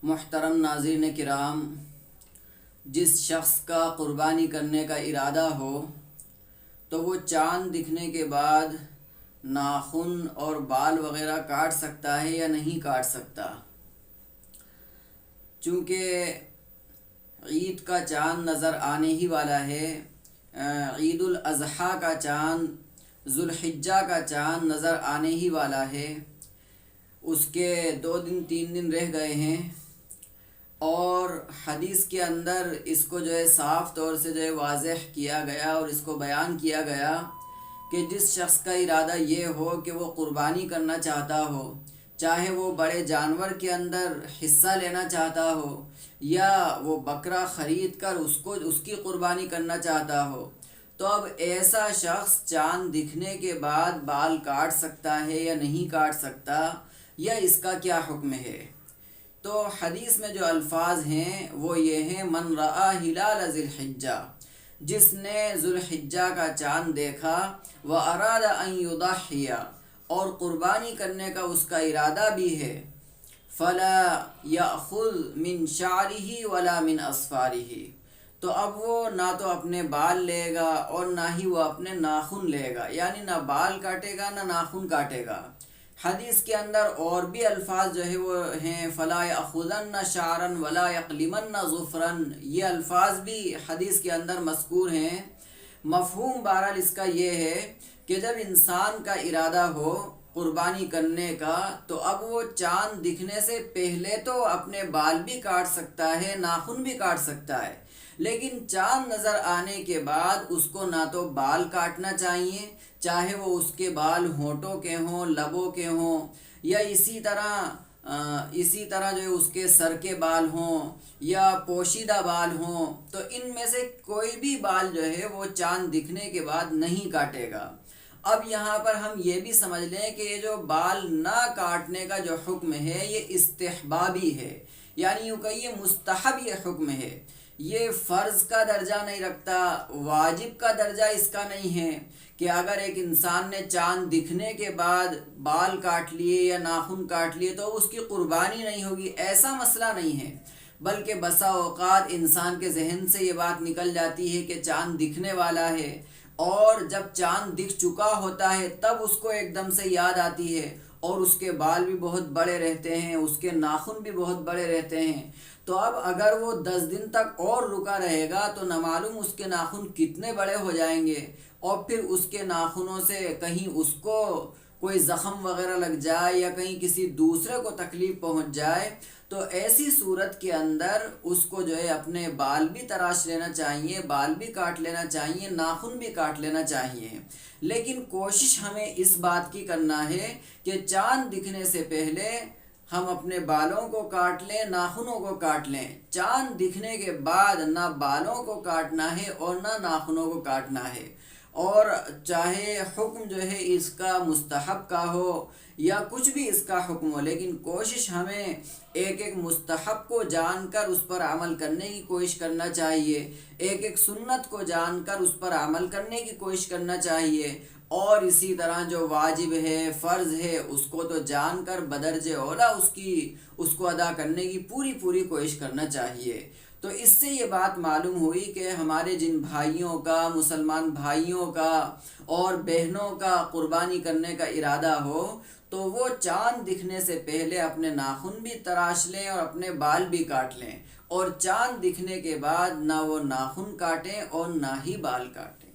محترم ناظرین کرام، جس شخص کا قربانی کرنے کا ارادہ ہو تو وہ چاند دکھنے کے بعد ناخن اور بال وغیرہ کاٹ سکتا ہے یا نہیں کاٹ سکتا؟ چونکہ عید کا چاند نظر آنے ہی والا ہے، عید الاضحیٰ کا چاند، ذوالحجہ کا چاند نظر آنے ہی والا ہے، اس کے 2 دن 3 دن رہ گئے ہیں، اور حدیث کے اندر اس کو صاف طور سے واضح کیا گیا اور اس کو بیان کیا گیا کہ جس شخص کا ارادہ یہ ہو کہ وہ قربانی کرنا چاہتا ہو، چاہے وہ بڑے جانور کے اندر حصہ لینا چاہتا ہو یا وہ بکرا خرید کر اس کی قربانی کرنا چاہتا ہو، تو اب ایسا شخص چاند دکھنے کے بعد بال کاٹ سکتا ہے یا نہیں کاٹ سکتا، یا اس کا کیا حکم ہے؟ تو حدیث میں جو الفاظ ہیں وہ یہ ہیں: من رآ ہلال ذی الحجہ، جس نے ذوالحجہ کا چاند دیکھا، واراد ان یضحی، اور قربانی کرنے کا اس کا ارادہ بھی ہے، فلا یأخذ من شعرہ ولا من اظفارہ، تو اب وہ نہ تو اپنے بال لے گا اور نہ ہی وہ اپنے ناخن لے گا، یعنی نہ بال کاٹے گا نہ ناخن کاٹے گا۔ حدیث کے اندر اور بھی الفاظ وہ ہیں: فلا یأخذن شعرا ولا یقلمن ظفرا، یہ الفاظ بھی حدیث کے اندر مذکور ہیں۔ مفہوم بہرحال اس کا یہ ہے کہ جب انسان کا ارادہ ہو قربانی کرنے کا، تو اب وہ چاند دکھنے سے پہلے تو اپنے بال بھی کاٹ سکتا ہے، ناخن بھی کاٹ سکتا ہے، لیکن چاند نظر آنے کے بعد اس کو نہ تو بال کاٹنا چاہیے، چاہے وہ اس کے بال ہونٹوں کے ہوں، لبوں کے ہوں، یا اسی طرح اس کے سر کے بال ہوں یا پوشیدہ بال ہوں، تو ان میں سے کوئی بھی بال وہ چاند دکھنے کے بعد نہیں کاٹے گا۔ اب یہاں پر ہم یہ بھی سمجھ لیں کہ یہ جو بال نہ کاٹنے کا جو حکم ہے یہ استحبابی ہے، یعنی یوں کہ یہ مستحب یہ حکم ہے، یہ فرض کا درجہ نہیں رکھتا، واجب کا درجہ اس کا نہیں ہے کہ اگر ایک انسان نے چاند دکھنے کے بعد بال کاٹ لیے یا ناخن کاٹ لیے تو اس کی قربانی نہیں ہوگی، ایسا مسئلہ نہیں ہے۔ بلکہ بسا اوقات انسان کے ذہن سے یہ بات نکل جاتی ہے کہ چاند دکھنے والا ہے، اور جب چاند دکھ چکا ہوتا ہے تب اس کو ایک دم سے یاد آتی ہے، اور اس کے بال بھی بہت بڑے رہتے ہیں، اس کے ناخن بھی بہت بڑے رہتے ہیں، تو اب اگر وہ 10 دن تک اور رکا رہے گا تو نہ معلوم اس کے ناخن کتنے بڑے ہو جائیں گے، اور پھر اس کے ناخنوں سے کہیں اس کو کوئی زخم وغیرہ لگ جائے یا کہیں کسی دوسرے کو تکلیف پہنچ جائے، تو ایسی صورت کے اندر اس کو اپنے بال بھی تراش لینا چاہیے، بال بھی کاٹ لینا چاہیے، ناخن بھی کاٹ لینا چاہیے۔ لیکن کوشش ہمیں اس بات کی کرنا ہے کہ چاند دکھنے سے پہلے ہم اپنے بالوں کو کاٹ لیں، ناخنوں کو کاٹ لیں، چاند دکھنے کے بعد نہ بالوں کو کاٹنا ہے اور نہ ناخنوں کو کاٹنا ہے۔ اور چاہے حکم اس کا مستحب کا ہو یا کچھ بھی اس کا حکم ہو، لیکن کوشش ہمیں ایک مستحب کو جان کر اس پر عمل کرنے کی کوشش کرنا چاہیے، ایک سنت کو جان کر اس پر عمل کرنے کی کوشش کرنا چاہیے، اور اسی طرح جو واجب ہے، فرض ہے، اس کو تو جان کر بدرجہ اولا اس کو ادا کرنے کی پوری کوشش کرنا چاہیے۔ تو اس سے یہ بات معلوم ہوئی کہ ہمارے جن بھائیوں کا، مسلمان بھائیوں کا اور بہنوں کا قربانی کرنے کا ارادہ ہو تو وہ چاند دکھنے سے پہلے اپنے ناخن بھی تراش لیں اور اپنے بال بھی کاٹ لیں، اور چاند دکھنے کے بعد نہ وہ ناخن کاٹیں اور نہ ہی بال کاٹیں۔